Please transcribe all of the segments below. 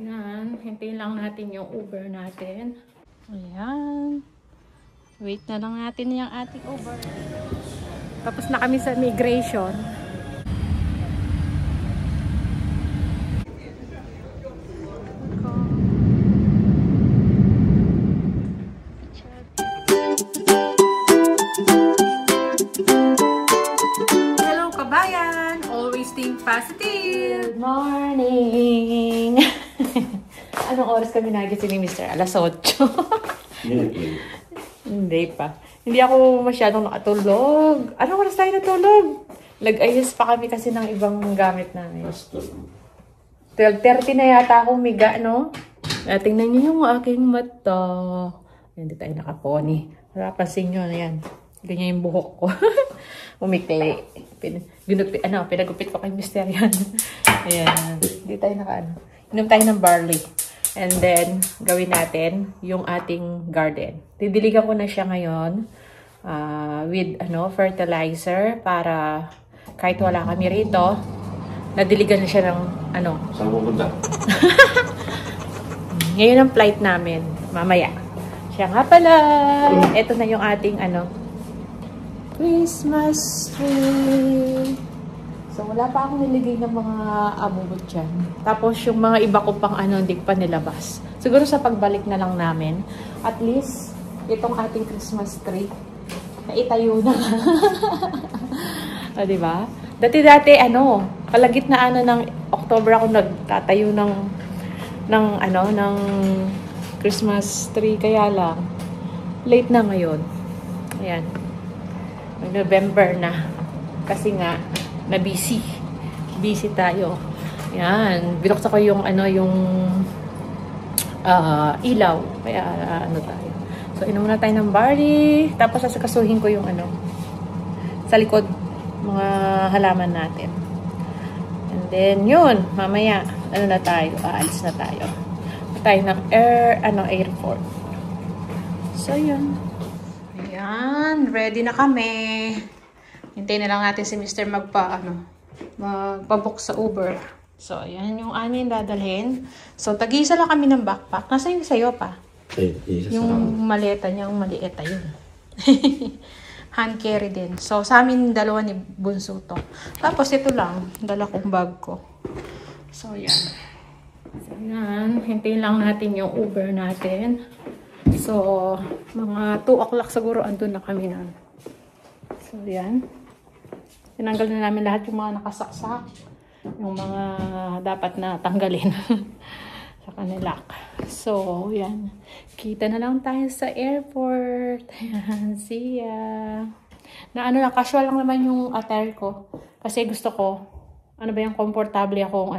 Ayan, hintayin lang natin yung Uber natin. Ayan. Wait na lang natin yung ating Uber. Tapos na kami sa migration. Hello kabayan! Always think positive! Good morning! Anong oras kami nagising ni Mr. Alas 8? Hindi pa. Hindi ako masyadong nakatulog. Anong oras tayo natulog? Nag-ayos pa kami kasi ng ibang gamit namin. 12:30 na yata akong miga, no? Tingnan niyo yung aking mata. Hindi tayo nakaponi. Napapansin nyo na yan. Ganyan yung buhok ko. Umikli. Pinagupit ko kay Mr. yan. Ayan. Hindi tayo inom tayo ng barley. And then, gawin natin yung ating garden. Didiligan ko na siya ngayon with fertilizer para kahit wala kami rito, nadiligan na siya ng Saan pupunta? Ngayon ang flight namin. Mamaya. Siya nga pala. Ito na yung ating Christmas tree. So, wala pa akong niligay ng mga abubot dyan. Tapos, yung mga iba ko pang hindi pa nilabas. Siguro sa pagbalik na lang namin. At least, itong ating Christmas tree, naitayo na. Diba? Dati-dati, kalagitnaan na ng October ako nagtatayo ng Christmas tree. Kaya lang, late na ngayon. Ayan. November na. Kasi nga, na busy tayo. Yan, binuksan ko yung ilaw. Kaya tayo. So inom na tayo ng barley, tapos sasakasuhin ko yung sa likod mga halaman natin. And then yun, mamaya na tayo, aalis na tayo. Tayo ng airport. So yun. Ayan, ready na kami. Hintayin na lang natin si Mr. magpabook sa Uber. So, ayan yung anin dadalhin. So, tag-isa lang kami ng backpack. Nasa yung sa'yo pa? Yung maleta niya, yung maliit ayun. Hand carry din. So, sa amin dalawa ni Bunso to. Tapos, ito lang. Dala kong bag ko. So, ayan. So, ayan. Hintayin lang natin yung Uber natin. So, mga 2 o'clock siguro andun na kami na. So, ayan. Tinanggal na namin lahat yung mga nakasaksak. Yung mga dapat na tanggalin sa kanila. So, yan. Kita na lang tayo sa airport. Ayan, see ya. Casual lang naman yung attire ko. Kasi gusto ko, komportable akong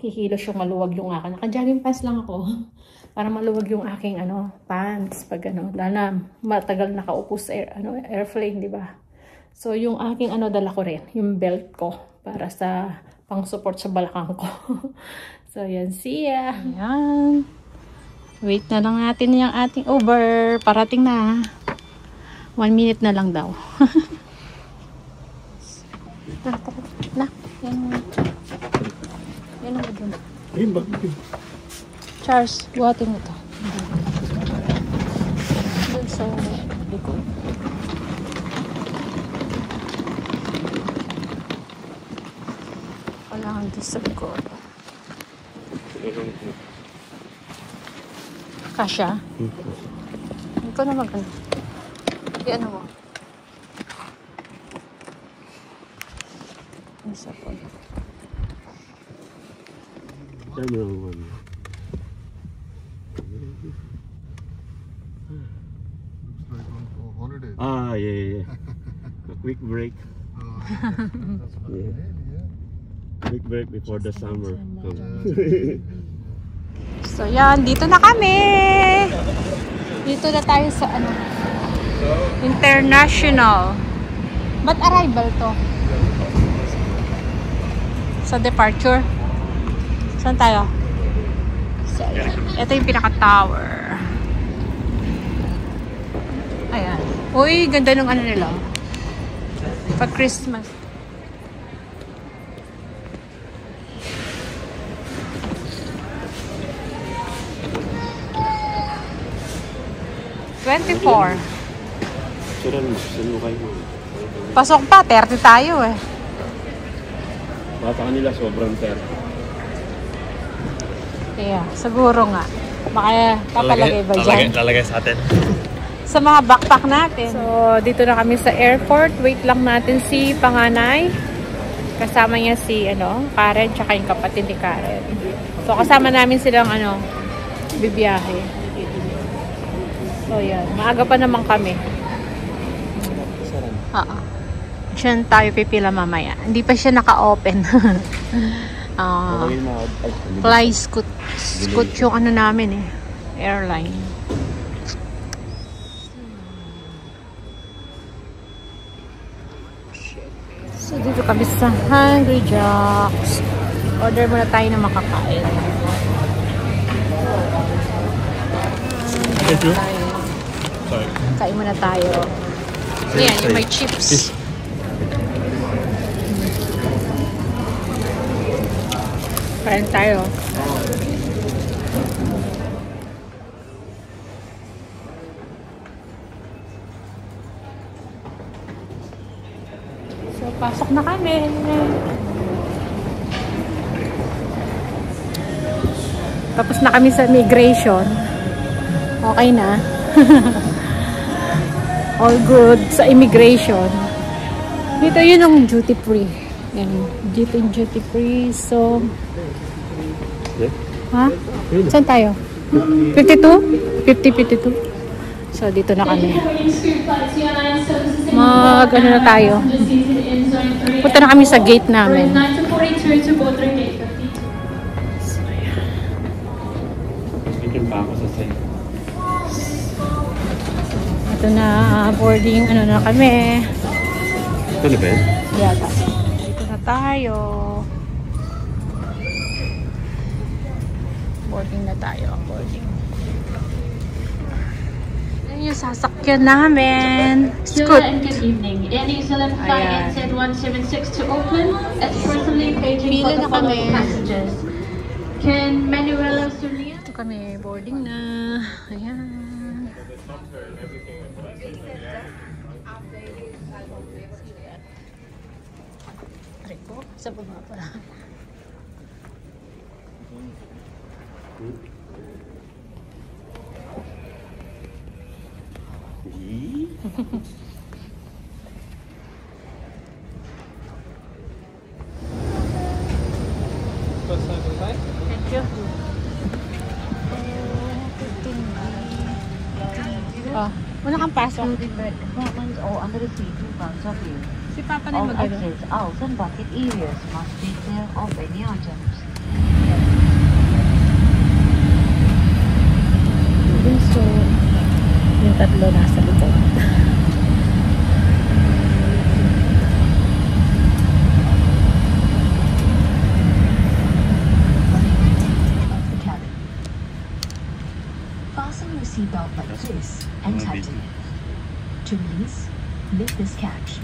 kikilos yung maluwag yung akin. Naka-jogging pants lang ako. Para maluwag yung aking pants. Pag lala, matagal nakaupo sa airplane, di ba? So, yung aking dala ko rin, yung belt ko, para sa pang-support sa balakang ko. So, yan, see ya! Ayan. Wait na lang natin yung ating Uber. Parating na. 1 minute na lang daw. Na, yan ang doon. Ayun, bakit? Charles, buhatin mo ito. Doon sa likod. Kailangan doon sa likod. Kasha? Ikaw na mag-ano. I-ano mo. Isa po. Saan mo naman? Yeah. A quick break. Yeah. Quick break before the summer. So yan, dito na kami. Dito na tayo sa international. Ba't arrival to? Sa departure. Saan tayo? So, ito yung pinaka-tower. Ayan. Uy, ganda ng nila. Pag Christmas. 24. Suran mo. Saan mo kayo? Pasok pa, 30 tayo eh. Bata kanila sobrang 30. Yeah, siguro nga. Baka papalagay ba dyan? Lalagay sa atin. Sa mga backpack natin. So, dito na kami sa airport. Wait lang natin si panganay. Kasama niya si, Karen, tsaka yung kapatid ni Karen. So, kasama namin silang, bibiyahe. So, yan. Maaga pa naman kami. Diyan tayo pipila mamaya. Hindi pa siya naka-open. Fly Scoot. Scoot yung namin eh. Airline. So, dito kami sa Hungry Jacks. Order muna tayo na makakain. Sorry. Kain muna tayo. Ayan, yung may chips. Kain tayo. So, pasok na kami. Tapos na kami sa immigration. Okay na. All good sa immigration. Dito yun ang duty free. Yan. Dito yung duty free. So, ha? Saan tayo? 52? 50-52? So, dito na kami. Mag-ano na tayo. Punta na kami sa gate namin. So, yan. Speaking pa ako sa side. Ito na, boarding, na kami. Ito na ba yan? Yata. Dito na tayo. Boarding na tayo. Boarding. Ayan yung sasakyan namin. Scoot. And good evening. Air New Zealand flight NZ176 to Auckland is presently paging for the following passengers. Can Manuela Sunia? Ito kami, boarding na. Ayan. Rico, sa baba pala. Thank you. Oh, muna kang pasok. Compartments or under the seat in front of you. Si Papa na All yung mag-ano. exits, aisles and bucket areas must be clear of any items. So, yung tatlo nasa likod. The cabin. Fasten your seatbelt like this and tighten it. To release, lift this catch.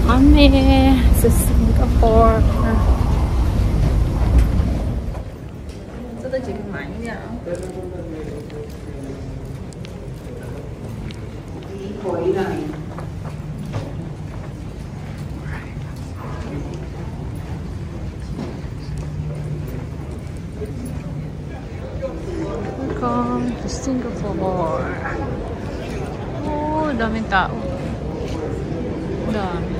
kami sa Singapore. Welcome to Singapore. Oh, daming tao. Dami.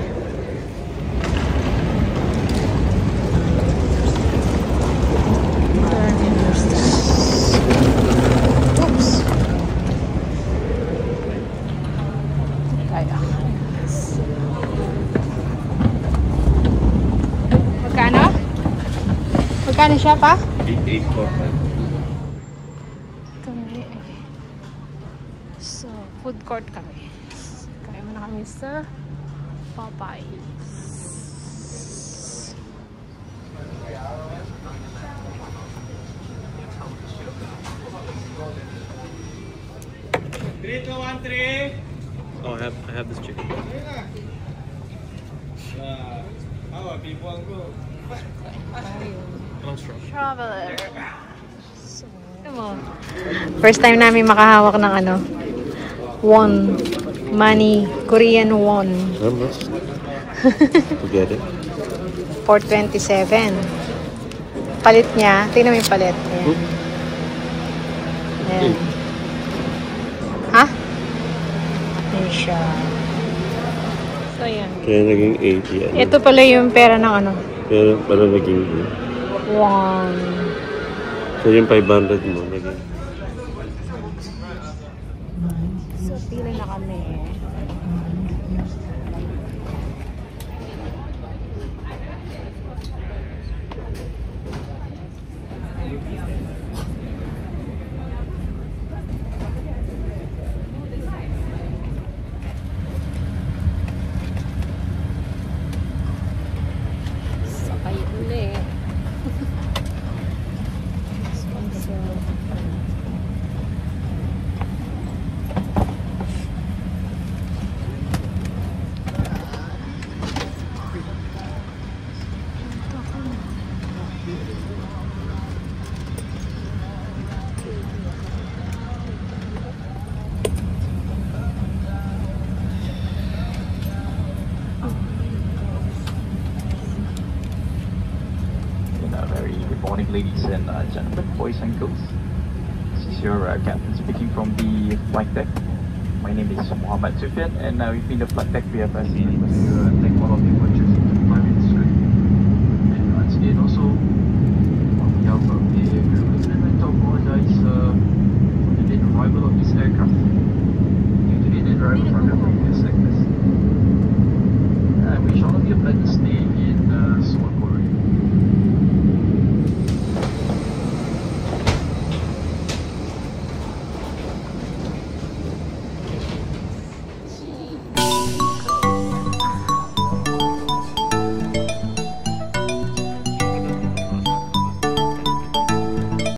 Oops. Kaya. Magkano? Magkano siya pa? 8.45. So, food court kami. Kaya muna kami sa Popeyes. Oh, I have this chicken. Traveler. So, first time namin makahawak ng ano, won. Money. Korean won. How much? Forget it. 427. Palit niya. Tingnan mo yung palit. Ayan. Ayan. Ha? Ayan siya. So, ayan. Kaya naging 80 yan. Ito pala yung pera ng ano. Kaya pala naging... Won. So yung 500 mo naging... So, pila na kami. Sakay ulit. Very good morning, ladies and gentlemen, boys and girls. This is your captain speaking from the flight deck. My name is Muhammad Sufyan, and within the flight deck we have seen